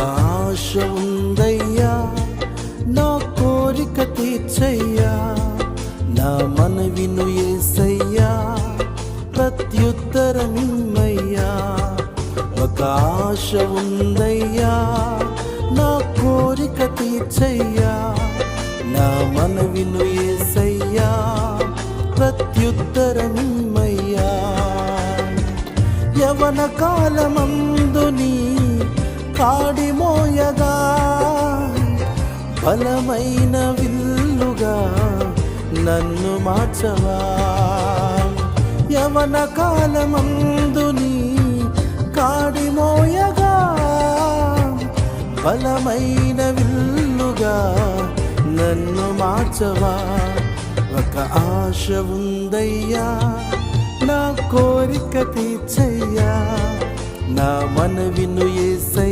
ఆశ ఉందయ్యా, నా కోరిక తీర్చయ్యా, నా మనవిను యేసయ్యా, ప్రత్యుత్తరమిమ్మయ్యా. ఒక ఆశ ఉందయ్యా, నా కోరిక తీర్చయ్యా, నా మనవిను యేసయ్యా, ప్రత్యుత్తరమిమ్మయ్యా. యవన కాలమందు నీ కాడి మోయగా, బలమైన విల్లుగా నన్ను మార్చవా. యవన కాలమందు నీ కాడి మోయగా, బలమైన విల్లుగా నన్ను మార్చవా. ఒక ఆశ ఉందయ్యా, నా కోరిక తీర్చయ్యా, నా మనవిను యేసయ్యా.